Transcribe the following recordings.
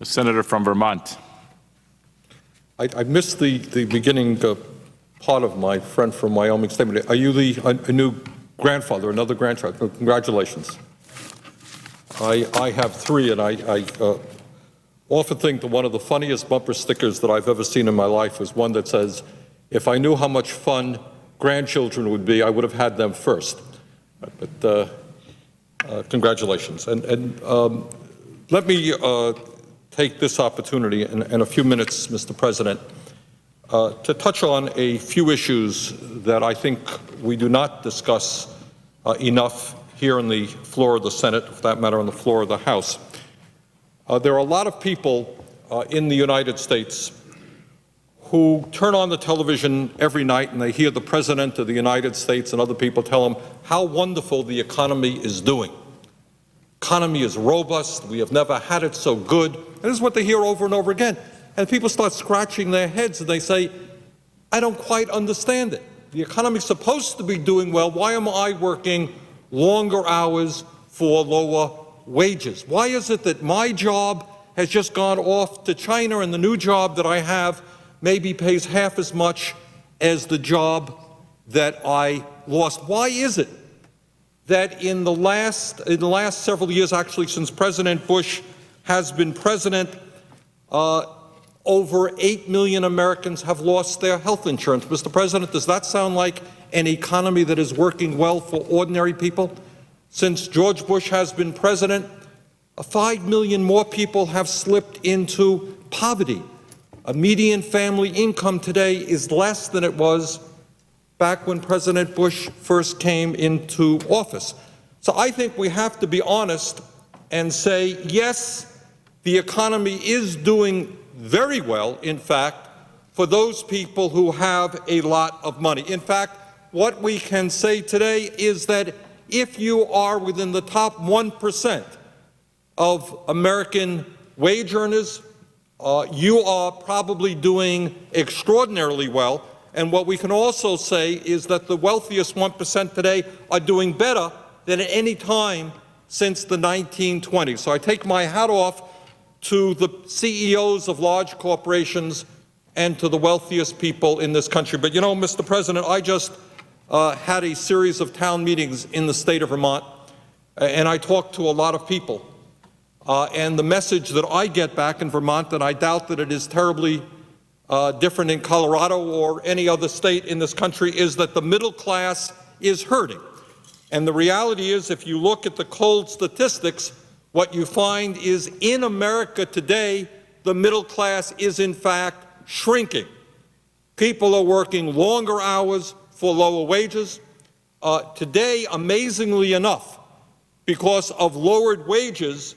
The senator from Vermont. I missed the beginning part of my friend from Wyoming statement. Are you a new grandfather, another grandchild? Congratulations. I have three, and I often think that one of the funniest bumper stickers that I've ever seen in my life was one that says, if I knew how much fun grandchildren would be, I would have had them first. But congratulations. And let me take this opportunity in a few minutes, Mr. President, to touch on a few issues that I think we do not discuss enough here on the floor of the Senate, for that matter on the floor of the House. There are a lot of people in the United States who turn on the television every night and they hear the President of the United States and other people tell them how wonderful the economy is doing. Economy is robust. We have never had it so good. And this is what they hear over and over again. And people start scratching their heads and they say, I don't quite understand it. The economy is supposed to be doing well. Why am I working longer hours for lower wages? Why is it that my job has just gone off to China and the new job that I have maybe pays half as much as the job that I lost? Why is it that in the last several years, actually since President Bush has been president, over 8 million Americans have lost their health insurance? Mr. President, does that sound like an economy that is working well for ordinary people? Since George Bush has been president, 5 million more people have slipped into poverty. A median family income today is less than it was back when President Bush first came into office. So I think we have to be honest and say, yes, the economy is doing very well, in fact, for those people who have a lot of money. In fact, what we can say today is that if you are within the top 1% of American wage earners, you are probably doing extraordinarily well. And what we can also say is that the wealthiest 1% today are doing better than at any time since the 1920s. So I take my hat off to the CEOs of large corporations and to the wealthiest people in this country. But you know, Mr. President, I just had a series of town meetings in the state of Vermont, and I talked to a lot of people. And the message that I get back in Vermont, and I doubt that it is terribly different in Colorado or any other state in this country, is that the middle class is hurting. And the reality is, if you look at the cold statistics, what you find is in America today, the middle class is in fact shrinking. People are working longer hours for lower wages. Today, amazingly enough, because of lowered wages,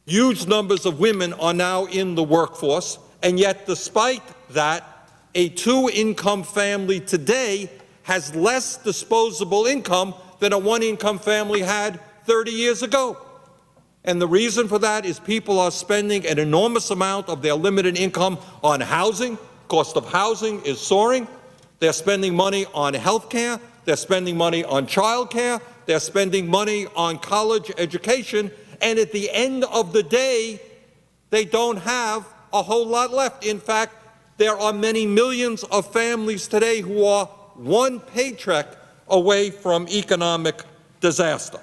huge numbers of women are now in the workforce, and yet despite that, a two-income family today has less disposable income than a one-income family had 30 years ago. And the reason for that is people are spending an enormous amount of their limited income on housing. Cost of housing is soaring. They're spending money on health care. They're spending money on child care. They're spending money on college education. And at the end of the day, they don't have a whole lot left. In fact, there are many millions of families today who are one paycheck away from economic disaster.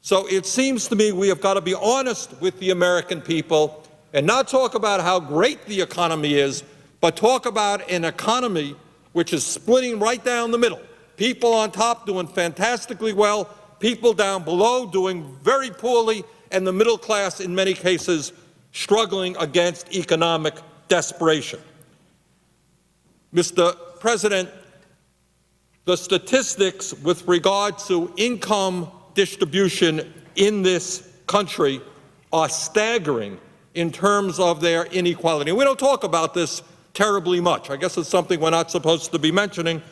So it seems to me we have got to be honest with the American people and not talk about how great the economy is, but talk about an economy which is splitting right down the middle. People on top doing fantastically well, people down below doing very poorly, and the middle class in many cases struggling against economic desperation. Mr. President, the statistics with regard to income distribution in this country are staggering in terms of their inequality. And we don't talk about this terribly much. I guess it's something we're not supposed to be mentioning.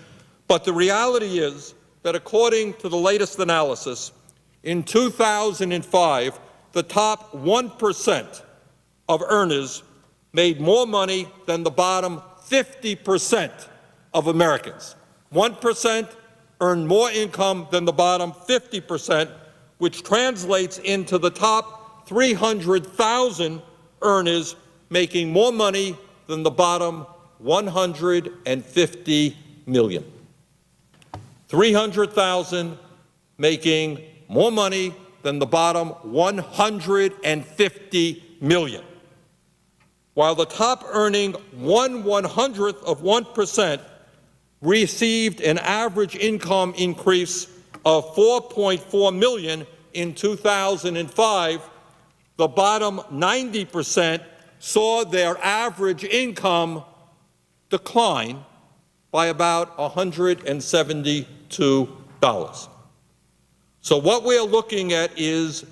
But the reality is that according to the latest analysis, in 2005, the top 1% of earners made more money than the bottom 50% of Americans. 1% earned more income than the bottom 50%, which translates into the top 300,000 earners making more money than the bottom 150 million. 300,000 making more money than the bottom 150 million. While the top earning 1/100th of 1% received an average income increase of 4.4 million in 2005, the bottom 90% saw their average income decline by about $172. So what we're looking at is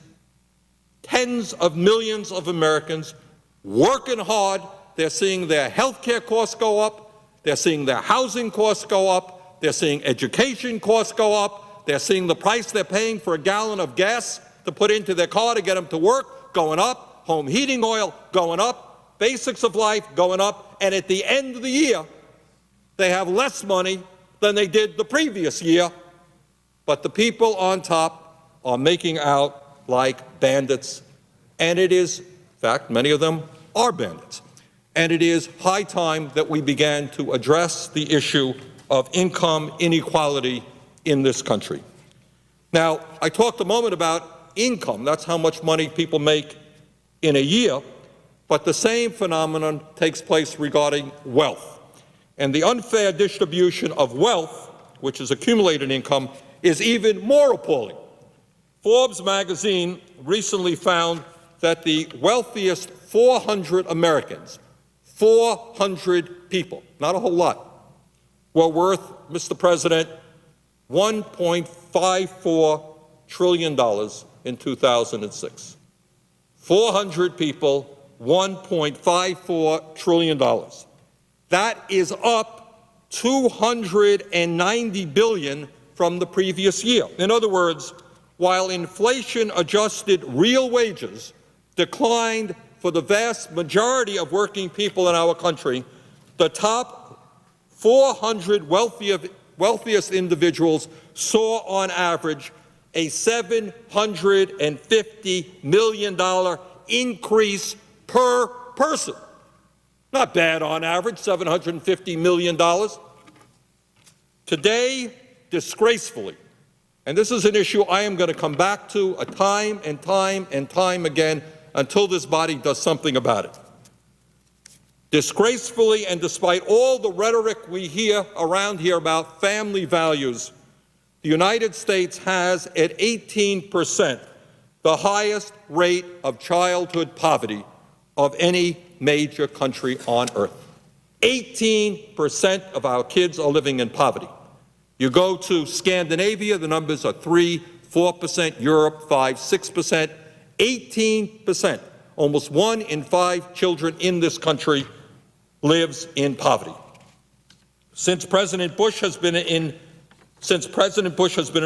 tens of millions of Americans working hard. They're seeing their health care costs go up. They're seeing their housing costs go up. They're seeing education costs go up. They're seeing the price they're paying for a gallon of gas to put into their car to get them to work going up. Home heating oil going up. Basics of life going up. And at the end of the year, they have less money than they did the previous year. But the people on top are making out like bandits. And it is, in fact, many of them are bandits. And it is high time that we began to address the issue of income inequality in this country. Now, I talked a moment about income. That's how much money people make in a year. But the same phenomenon takes place regarding wealth. And the unfair distribution of wealth, which is accumulated income, is even more appalling. Forbes magazine recently found that the wealthiest 400 Americans, 400 people, not a whole lot, were worth, Mr. President, $1.54 trillion in 2006. 400 people, $1.54 trillion. That is up $290 billion from the previous year. In other words, while inflation-adjusted real wages declined for the vast majority of working people in our country, the top 400 wealthiest individuals saw on average a $750 million increase per person. Not bad on average, $750 million. Today, disgracefully, and this is an issue I am going to come back to time and time and time again until this body does something about it. Disgracefully, and despite all the rhetoric we hear around here about family values, the United States has at 18% the highest rate of childhood poverty of any major country on earth. 18% of our kids are living in poverty. You go to Scandinavia, the numbers are 3%, 4%, Europe 5%, 6%, 18%. Almost 1 in 5 children in this country lives in poverty. Since President Bush has been in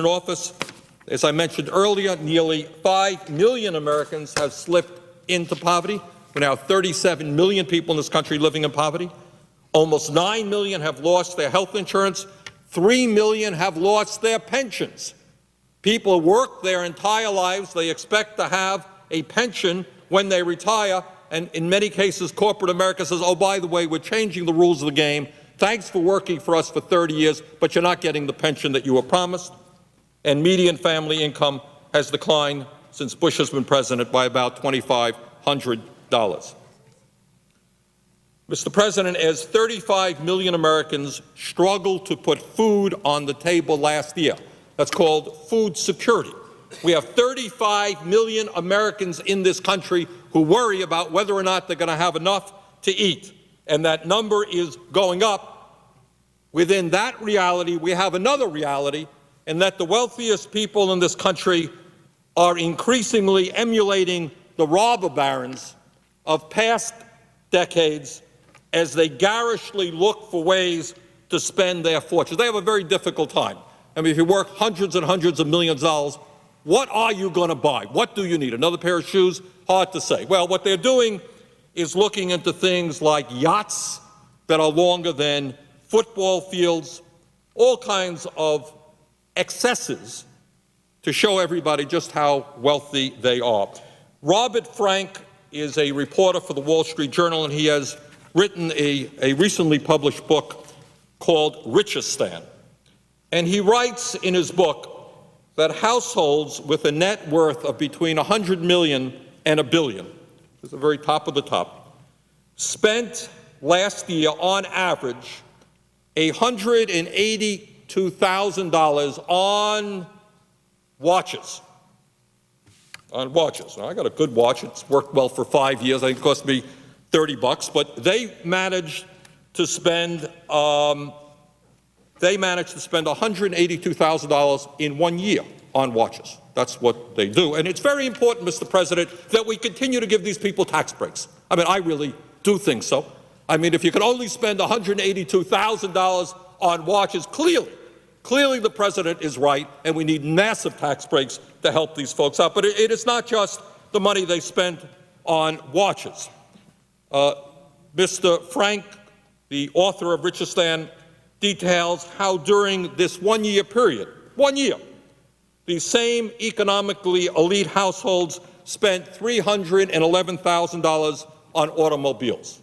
office, as I mentioned earlier, nearly 5 million Americans have slipped into poverty. We're now 37 million people in this country living in poverty. Almost 9 million have lost their health insurance. 3 million have lost their pensions. People work their entire lives. They expect to have a pension when they retire. And in many cases, corporate America says, oh, by the way, we're changing the rules of the game. Thanks for working for us for 30 years, but you're not getting the pension that you were promised. And median family income has declined since Bush has been president by about $2,500. Mr. President, as 35 million Americans struggled to put food on the table last year, that's called food security. We have 35 million Americans in this country who worry about whether or not they're going to have enough to eat, and that number is going up. Within that reality, we have another reality, and that the wealthiest people in this country are increasingly emulating the robber barons of past decades as they garishly look for ways to spend their fortunes. They have a very difficult time. I mean, if you work hundreds and hundreds of millions of dollars, what are you going to buy? What do you need? Another pair of shoes? Hard to say. Well, what they're doing is looking into things like yachts that are longer than football fields, all kinds of excesses to show everybody just how wealthy they are. Robert Frank is a reporter for the Wall Street Journal, and he has written a recently published book called Richistan. And he writes in his book that households with a net worth of between 100 million and a billion, which is the very top of the top, spent last year on average $182,000 on watches. On watches. Now, I got a good watch. It's worked well for 5 years. I think it cost me $30, but they managed to spend $182,000 in 1 year on watches. That's what they do. And it's very important, Mr. President, that we continue to give these people tax breaks. I mean, I really do think so. I mean, if you can only spend $182,000 on watches, clearly the president is right, and we need massive tax breaks to help these folks out. But it is not just the money they spent on watches. Mr. Frank, the author of Richistan, details how during this 1 year period, these same economically elite households spent $311,000 on automobiles.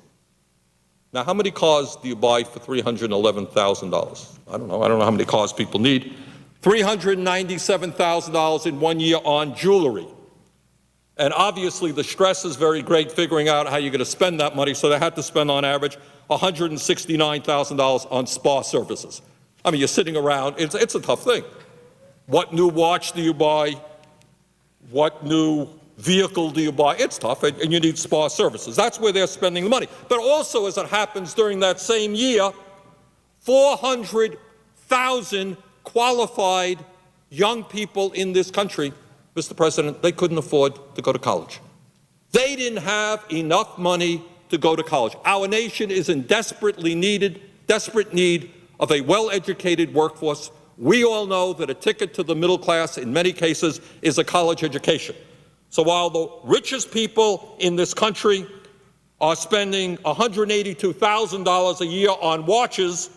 Now, how many cars do you buy for $311,000? I don't know how many cars people need. $397,000 in 1 year on jewelry. And obviously the stress is very great figuring out how you're going to spend that money, so they had to spend on average $169,000 on spa services. I mean, you're sitting around, it's a tough thing. What new watch do you buy? What new vehicle do you buy? It's tough, and you need spa services. That's where they're spending the money. But also, as it happens during that same year, 400,000 qualified young people in this country, Mr. President, they couldn't afford to go to college. They didn't have enough money to go to college. Our nation is in desperate need of a well-educated workforce. We all know that a ticket to the middle class in many cases is a college education. So while the richest people in this country are spending $182,000 a year on watches,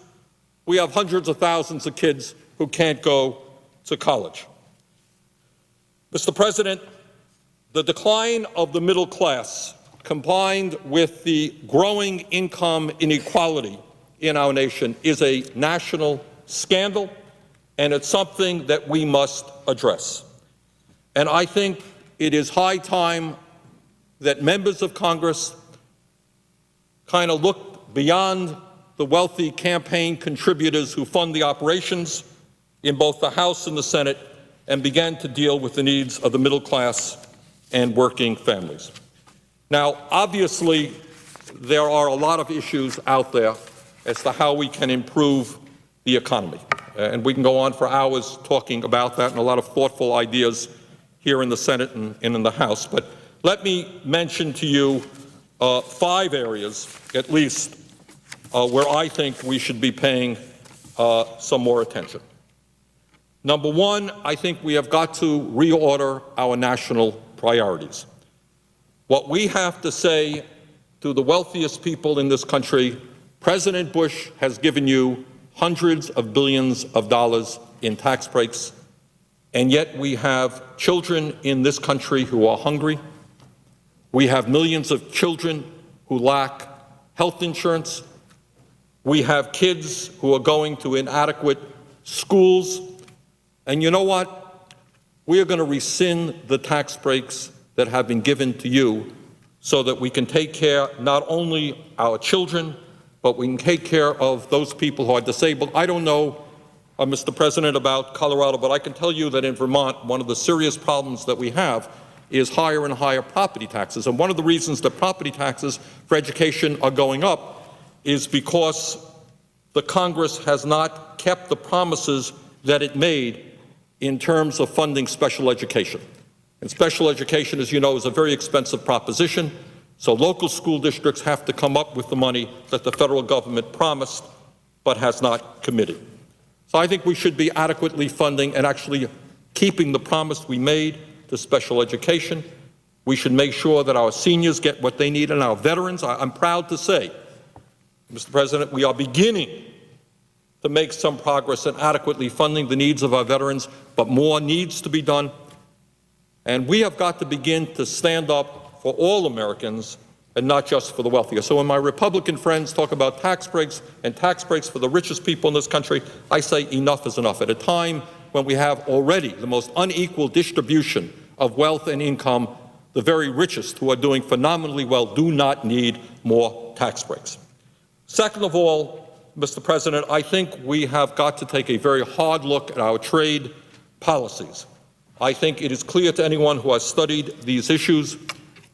we have hundreds of thousands of kids who can't go to college. Mr. President, the decline of the middle class, combined with the growing income inequality in our nation, is a national scandal, and it's something that we must address. And I think it is high time that members of Congress kind of look beyond the wealthy campaign contributors who fund the operations in both the House and the Senate and began to deal with the needs of the middle class and working families. Now, obviously, there are a lot of issues out there as to how we can improve the economy. And we can go on for hours talking about that, and a lot of thoughtful ideas here in the Senate and in the House. But let me mention to you 5 areas, at least, where I think we should be paying some more attention. Number one, I think we have got to reorder our national priorities. What we have to say to the wealthiest people in this country: President Bush has given you hundreds of billions of dollars in tax breaks, and yet we have children in this country who are hungry. We have millions of children who lack health insurance. We have kids who are going to inadequate schools. And you know what? We are going to rescind the tax breaks that have been given to you so that we can take care not only our children, but we can take care of those people who are disabled. I don't know, Mr. President, about Colorado, but I can tell you that in Vermont, one of the serious problems that we have is higher and higher property taxes. And one of the reasons that property taxes for education are going up is because the Congress has not kept the promises that it made in terms of funding special education. And special education, as you know, is a very expensive proposition. So local school districts have to come up with the money that the federal government promised but has not committed. So I think we should be adequately funding and actually keeping the promise we made to special education. We should make sure that our seniors get what they need, and our veterans. I'm proud to say, Mr. President, we are beginning to make some progress in adequately funding the needs of our veterans, but more needs to be done. And we have got to begin to stand up for all Americans and not just for the wealthier. So when my Republican friends talk about tax breaks and tax breaks for the richest people in this country, I say enough is enough. At a time when we have already the most unequal distribution of wealth and income, the very richest, who are doing phenomenally well, do not need more tax breaks. Second of all, Mr. President, I think we have got to take a very hard look at our trade policies. I think it is clear to anyone who has studied these issues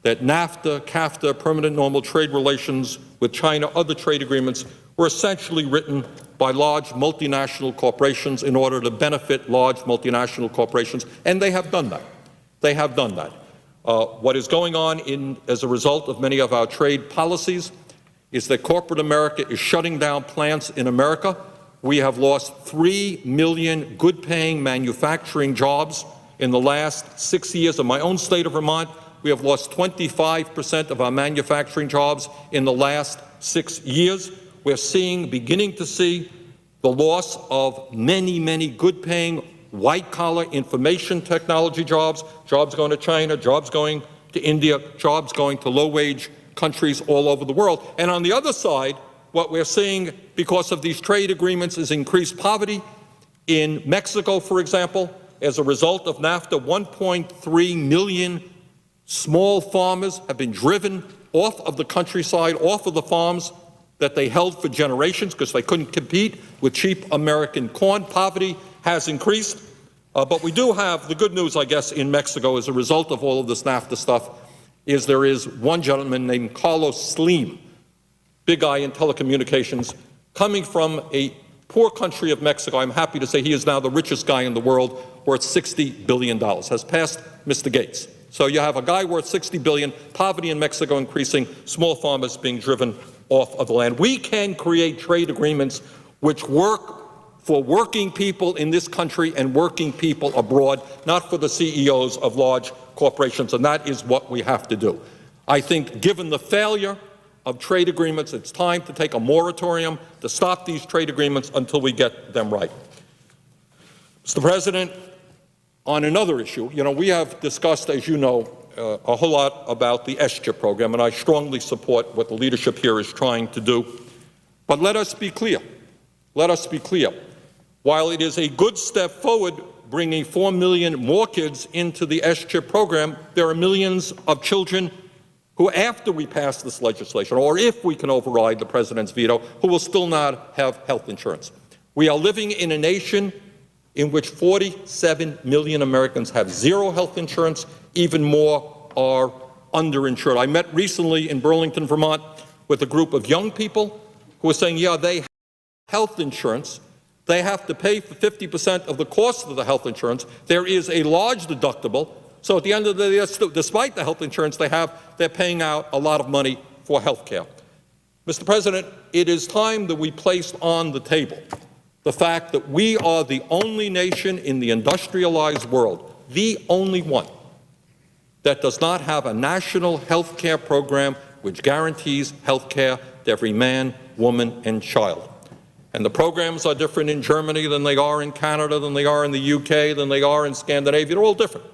that NAFTA, CAFTA, permanent normal trade relations with China, other trade agreements were essentially written by large multinational corporations in order to benefit large multinational corporations, and they have done that. They have done that. What is going on as a result of many of our trade policies is that corporate America is shutting down plants in America. We have lost 3 million good-paying manufacturing jobs in the last 6 years. In my own state of Vermont, we have lost 25% of our manufacturing jobs in the last 6 years. We're beginning to see the loss of many, many good-paying white-collar information technology jobs, jobs going to China, jobs going to India, jobs going to low-wage countries all over the world. And on the other side, what we're seeing because of these trade agreements is increased poverty. In Mexico, for example, as a result of NAFTA, 1.3 million small farmers have been driven off of the countryside, off of the farms that they held for generations because they couldn't compete with cheap American corn. Poverty has increased. But we do have the good news, I guess, in Mexico as a result of all of this NAFTA stuff is there is one gentleman named Carlos Slim, big guy in telecommunications, coming from a poor country of Mexico. I'm happy to say he is now the richest guy in the world, worth $60 billion, has passed Mr. Gates. So you have a guy worth $60 billion, poverty in Mexico increasing, small farmers being driven off of the land. We can create trade agreements which work for working people in this country and working people abroad, not for the CEOs of large corporations, and that is what we have to do. I think given the failure of trade agreements, it's time to take a moratorium to stop these trade agreements until we get them right. Mr. President, on another issue, we have discussed, as you know, a whole lot about the SCHIP program, and I strongly support what the leadership here is trying to do. But let us be clear. Let us be clear. While it is a good step forward bringing 4 million more kids into the SCHIP program, there are millions of children who, after we pass this legislation, or if we can override the president's veto, who will still not have health insurance. We are living in a nation in which 47 million Americans have zero health insurance, even more are underinsured. I met recently in Burlington, Vermont, with a group of young people who were saying, yeah, they have health insurance. They have to pay for 50% of the cost of the health insurance. There is a large deductible. So at the end of the day, despite the health insurance they have, they're paying out a lot of money for health care. Mr. President, it is time that we place on the table the fact that we are the only nation in the industrialized world, the only one, that does not have a national health care program which guarantees health care to every man, woman, and child. And the programs are different in Germany than they are in Canada, than they are in the UK, than they are in Scandinavia. They're all different.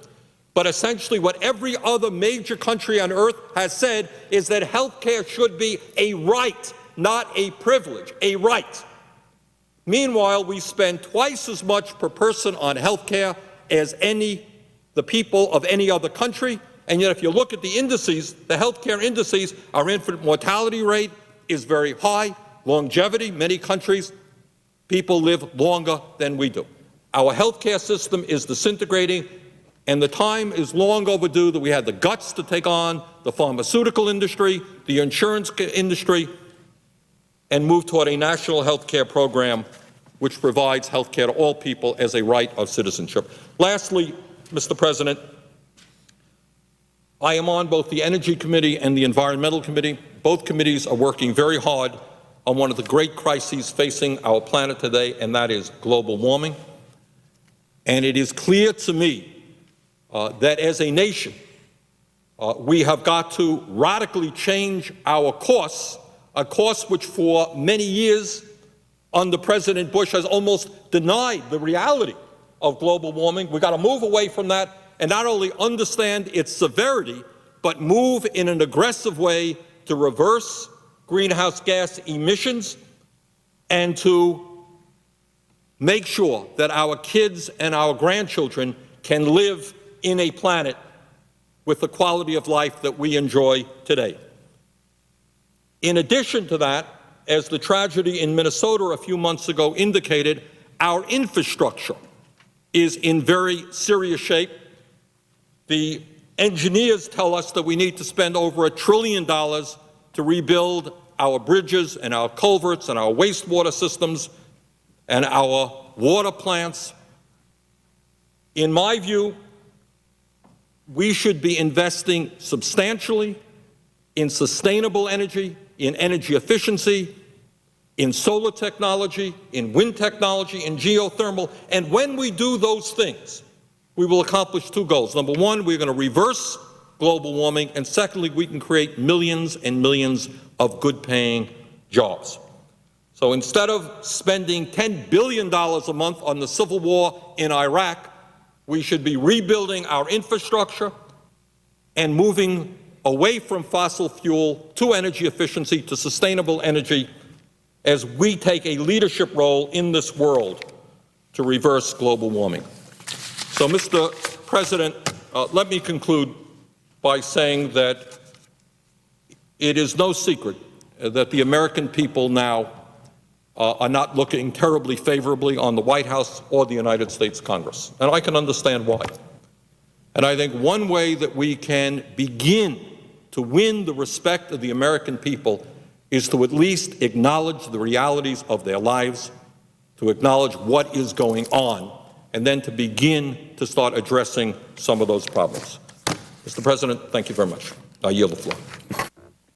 But essentially what every other major country on earth has said is that health care should be a right, not a privilege, a right. Meanwhile, we spend twice as much per person on health care as the people of any other country, and yet if you look at the indices, the health care indices, our infant mortality rate is very high, longevity, many countries, people live longer than we do. Our health care system is disintegrating, and the time is long overdue that we had the guts to take on the pharmaceutical industry, the insurance industry, and move toward a national health care program which provides health care to all people as a right of citizenship. Lastly, Mr. President, I am on both the Energy Committee and the Environmental Committee. Both committees are working very hard on one of the great crises facing our planet today, and that is global warming. And it is clear to me that as a nation, we have got to radically change our course, a course which for many years under President Bush has almost denied the reality of global warming. We've got to move away from that and not only understand its severity, but move in an aggressive way to reverse greenhouse gas emissions and to make sure that our kids and our grandchildren can live in a planet with the quality of life that we enjoy today. In addition to that, as the tragedy in Minnesota a few months ago indicated, our infrastructure is in very serious shape. The engineers tell us that we need to spend over $1 trillion to rebuild our bridges and our culverts and our wastewater systems and our water plants. In my view, we should be investing substantially in sustainable energy, in energy efficiency, in solar technology, in wind technology, in geothermal. And when we do those things, we will accomplish two goals. Number one, we're going to reverse global warming, and secondly, we can create millions and millions of good-paying jobs. So instead of spending $10 billion a month on the civil war in Iraq, we should be rebuilding our infrastructure and moving away from fossil fuel to energy efficiency, to sustainable energy, as we take a leadership role in this world to reverse global warming. So, Mr. President, let me conclude by saying that it is no secret that the American people now are not looking terribly favorably on the White House or the United States Congress, and I can understand why. And I think one way that we can begin to win the respect of the American people is to at least acknowledge the realities of their lives, to acknowledge what is going on, and then to begin to start addressing some of those problems. Mr. President, thank you very much. I yield the floor.